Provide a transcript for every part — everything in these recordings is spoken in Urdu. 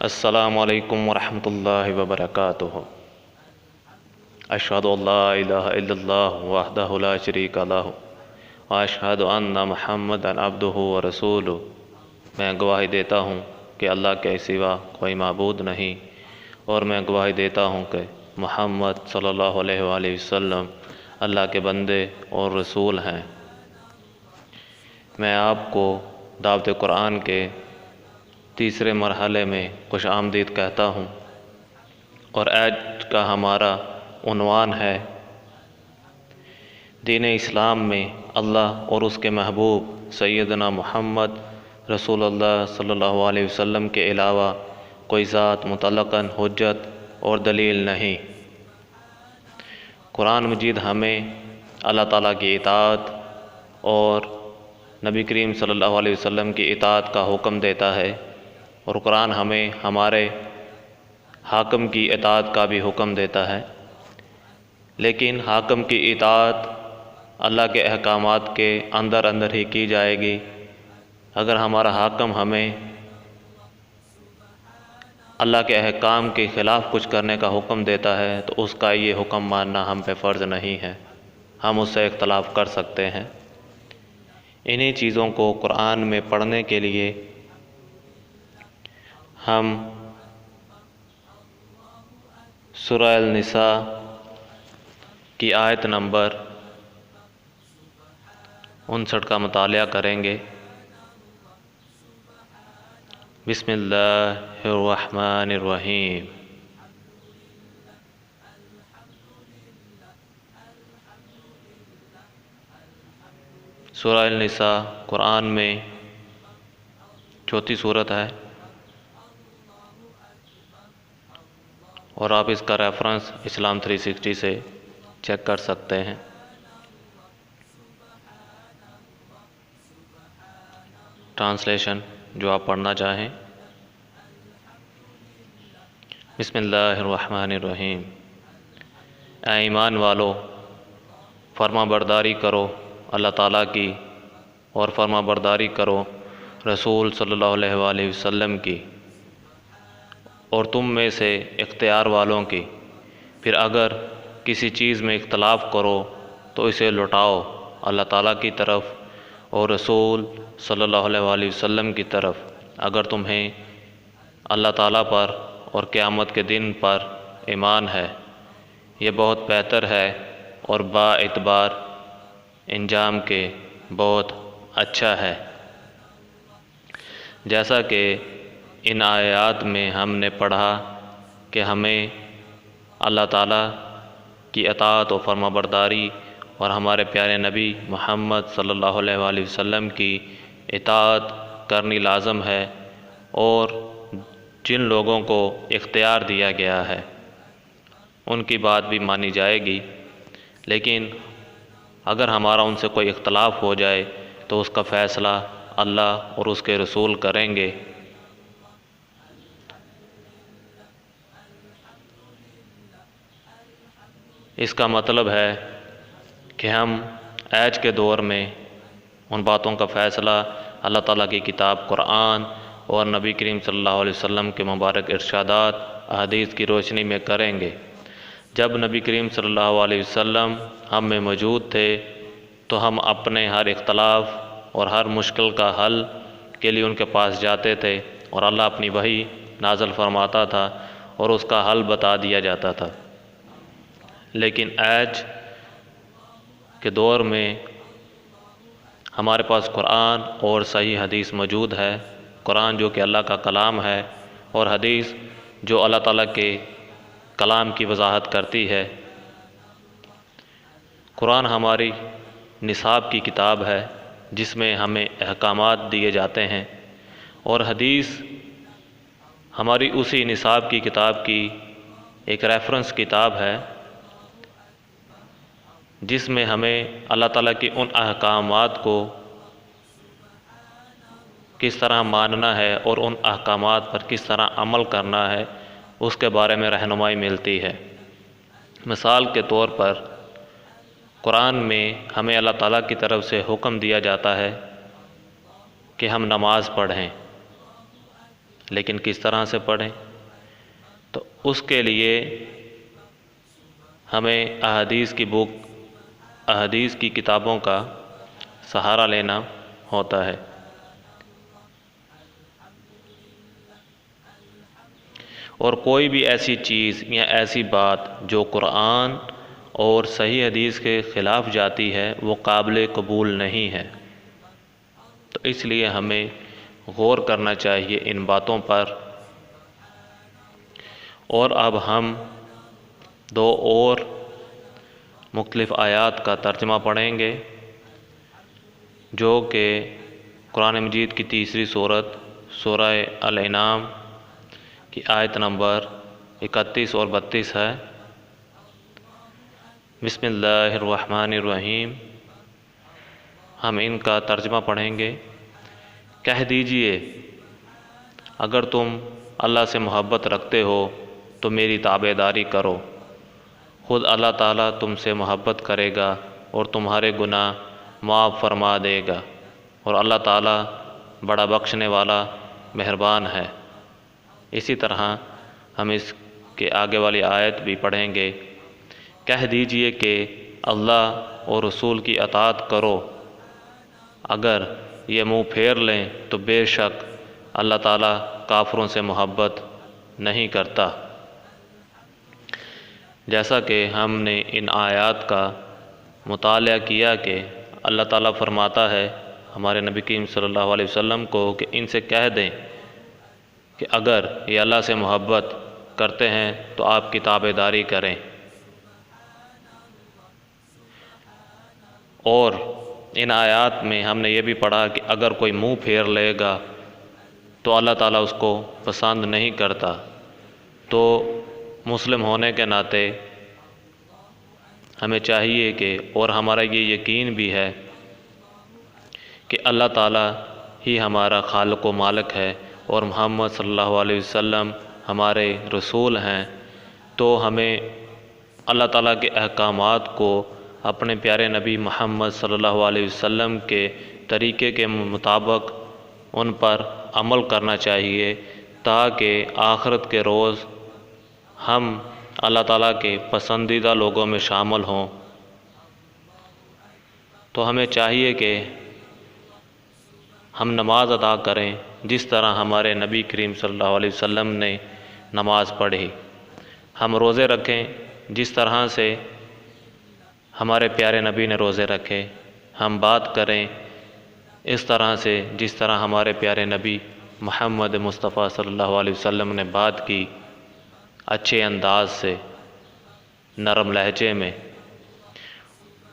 السلام علیکم ورحمۃ اللہ وبرکاتہ۔ اشہد ان لا الہ الا اللہ وحدہ لا شریک لہ واشہد ان محمدا عبدہ ورسولہ۔ میں گواہی دیتا ہوں کہ اللہ کے سوا کوئی معبود نہیں، اور میں گواہی دیتا ہوں کہ محمد صلی اللہ علیہ وآلہ وسلم اللہ کے بندے اور رسول ہیں۔ میں آپ کو دعوت قرآن کے تیسرے مرحلے میں خوش آمدید کہتا ہوں، اور آج کا ہمارا عنوان ہے دین اسلام میں اللہ اور اس کے محبوب سیدنا محمد رسول اللہ صلی اللہ علیہ وسلم کے علاوہ کوئی ذات مطلقاً حجت اور دلیل نہیں۔ قرآن مجید ہمیں اللہ تعالیٰ کی اطاعت اور نبی کریم صلی اللہ علیہ وسلم کی اطاعت کا حکم دیتا ہے، اور قرآن ہمیں ہمارے حاکم کی اطاعت کا بھی حکم دیتا ہے۔ لیکن حاکم کی اطاعت اللہ کے احکامات کے اندر اندر ہی کی جائے گی۔ اگر ہمارا حاکم ہمیں اللہ کے احکام کے خلاف کچھ کرنے کا حکم دیتا ہے تو اس کا یہ حکم ماننا ہم پہ فرض نہیں ہے، ہم اس سے اختلاف کر سکتے ہیں۔ انہی چیزوں کو قرآن میں پڑھنے کے لیے ہم سورہ النساء کی آیت نمبر 59 کا مطالعہ کریں گے۔ بسم اللہ الرحمن الرحیم۔ سورہ النساء قرآن میں چوتھی سورت ہے، اور آپ اس کا ریفرنس اسلام 360 سے چیک کر سکتے ہیں۔ ٹرانسلیشن جو آپ پڑھنا چاہیں۔ بسم اللہ الرحمن الرحیم۔ اے ایمان والو، فرما برداری کرو اللہ تعالیٰ کی، اور فرما برداری کرو رسول صلی اللہ علیہ وآلہ وسلم کی، اور تم میں سے اختیار والوں کی۔ پھر اگر کسی چیز میں اختلاف کرو تو اسے لوٹاؤ اللہ تعالیٰ کی طرف اور رسول صلی اللہ علیہ وآلہ وسلم کی طرف، اگر تمہیں اللہ تعالیٰ پر اور قیامت کے دن پر ایمان ہے۔ یہ بہت بہتر ہے اور با اعتبار انجام کے بہت اچھا ہے۔ جیسا کہ ان آیات میں ہم نے پڑھا کہ ہمیں اللہ تعالیٰ کی اطاعت و فرما برداری اور ہمارے پیارے نبی محمد صلی اللہ علیہ وآلہ وسلم کی اطاعت کرنی لازم ہے، اور جن لوگوں کو اختیار دیا گیا ہے ان کی بات بھی مانی جائے گی۔ لیکن اگر ہمارا ان سے کوئی اختلاف ہو جائے تو اس کا فیصلہ اللہ اور اس کے رسول کریں گے۔ اس کا مطلب ہے کہ ہم آج کے دور میں ان باتوں کا فیصلہ اللہ تعالیٰ کی کتاب قرآن اور نبی کریم صلی اللہ علیہ وسلم کے مبارک ارشادات احادیث کی روشنی میں کریں گے۔ جب نبی کریم صلی اللہ علیہ وسلم ہم میں موجود تھے تو ہم اپنے ہر اختلاف اور ہر مشکل کا حل کے لیے ان کے پاس جاتے تھے، اور اللہ اپنی وحی نازل فرماتا تھا اور اس کا حل بتا دیا جاتا تھا۔ لیکن آج کے دور میں ہمارے پاس قرآن اور صحیح حدیث موجود ہے۔ قرآن جو کہ اللہ کا کلام ہے، اور حدیث جو اللہ تعالیٰ کے کلام کی وضاحت کرتی ہے۔ قرآن ہماری نصاب کی کتاب ہے جس میں ہمیں احکامات دیے جاتے ہیں، اور حدیث ہماری اسی نصاب کی کتاب کی ایک ریفرنس کتاب ہے، جس میں ہمیں اللہ تعالیٰ کی ان احکامات کو کس طرح ماننا ہے اور ان احکامات پر کس طرح عمل کرنا ہے اس کے بارے میں رہنمائی ملتی ہے۔ مثال کے طور پر قرآن میں ہمیں اللہ تعالیٰ کی طرف سے حکم دیا جاتا ہے کہ ہم نماز پڑھیں، لیکن کس طرح سے پڑھیں؟ تو اس کے لیے ہمیں احادیث کی بک، احادیث کی کتابوں کا سہارا لینا ہوتا ہے۔ اور کوئی بھی ایسی چیز یا ایسی بات جو قرآن اور صحیح حدیث کے خلاف جاتی ہے وہ قابل قبول نہیں ہے۔ تو اس لیے ہمیں غور کرنا چاہیے ان باتوں پر۔ اور اب ہم دو اور مختلف آیات کا ترجمہ پڑھیں گے، جو کہ قرآن مجید کی تیسری سورت سورہ الانعام کی آیت نمبر 31 اور 32 ہے۔ بسم اللہ الرحمن الرحیم۔ ہم ان کا ترجمہ پڑھیں گے۔ کہہ دیجئے اگر تم اللہ سے محبت رکھتے ہو تو میری تابعداری کرو، خود اللہ تعالیٰ تم سے محبت کرے گا اور تمہارے گناہ معاف فرما دے گا، اور اللہ تعالیٰ بڑا بخشنے والا مہربان ہے۔ اسی طرح ہم اس کے آگے والی آیت بھی پڑھیں گے۔ کہہ دیجئے کہ اللہ اور رسول کی اطاعت کرو، اگر یہ منہ پھیر لیں تو بے شک اللہ تعالیٰ کافروں سے محبت نہیں کرتا۔ جیسا کہ ہم نے ان آیات کا مطالعہ کیا کہ اللہ تعالیٰ فرماتا ہے ہمارے نبی کریم صلی اللہ علیہ وسلم کو کہ ان سے کہہ دیں کہ اگر یہ اللہ سے محبت کرتے ہیں تو آپ کی تابعداری کریں۔ اور ان آیات میں ہم نے یہ بھی پڑھا کہ اگر کوئی منہ پھیر لے گا تو اللہ تعالیٰ اس کو پسند نہیں کرتا۔ تو مسلم ہونے کے ناطے ہمیں چاہیے کہ، اور ہمارا یہ یقین بھی ہے کہ اللہ تعالیٰ ہی ہمارا خالق و مالک ہے اور محمد صلی اللہ علیہ وسلم ہمارے رسول ہیں، تو ہمیں اللہ تعالیٰ کے احکامات کو اپنے پیارے نبی محمد صلی اللہ علیہ وسلم کے طریقے کے مطابق ان پر عمل کرنا چاہیے، تاکہ آخرت کے روز ہم اللہ تعالیٰ کے پسندیدہ لوگوں میں شامل ہوں۔ تو ہمیں چاہیے کہ ہم نماز ادا کریں جس طرح ہمارے نبی کریم صلی اللہ علیہ وسلم نے نماز پڑھی، ہم روزے رکھیں جس طرح سے ہمارے پیارے نبی نے روزے رکھے، ہم بات کریں اس طرح سے جس طرح ہمارے پیارے نبی محمد مصطفیٰ صلی اللہ علیہ وسلم نے بات کی، اچھے انداز سے، نرم لہجے میں۔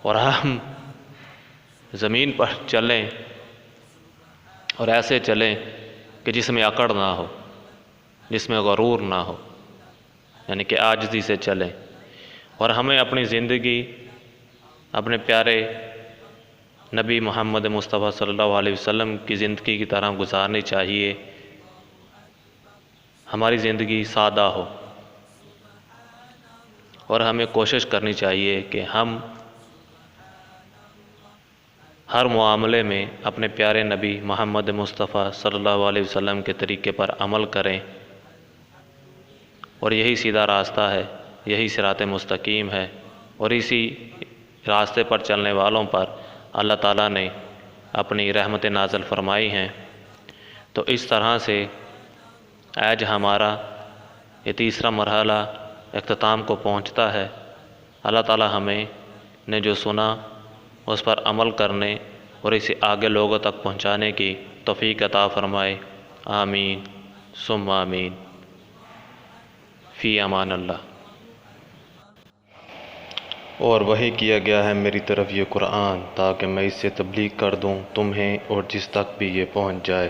اور ہم زمین پر چلیں اور ایسے چلیں کہ جس میں اکڑ نہ ہو، جس میں غرور نہ ہو، یعنی کہ عاجزی سے چلیں۔ اور ہمیں اپنی زندگی اپنے پیارے نبی محمد مصطفیٰ صلی اللہ علیہ وسلم کی زندگی کی طرح گزارنی چاہیے، ہماری زندگی سادہ ہو، اور ہمیں کوشش کرنی چاہیے کہ ہم ہر معاملے میں اپنے پیارے نبی محمد مصطفیٰ صلی اللہ علیہ وسلم کے طریقے پر عمل کریں، اور یہی سیدھا راستہ ہے، یہی صراط مستقیم ہے، اور اسی راستے پر چلنے والوں پر اللہ تعالیٰ نے اپنی رحمت نازل فرمائی ہیں۔ تو اس طرح سے آج ہمارا یہ تیسرا مرحلہ اختتام کو پہنچتا ہے۔ اللہ تعالیٰ ہمیں نے جو سنا اس پر عمل کرنے اور اسے آگے لوگوں تک پہنچانے کی توفیق عطا فرمائے۔ آمین ثم آمین۔ فی امان اللہ۔ اور وحی کیا گیا ہے میری طرف یہ قرآن تاکہ میں اس سے تبلیغ کر دوں تمہیں اور جس تک بھی یہ پہنچ جائے۔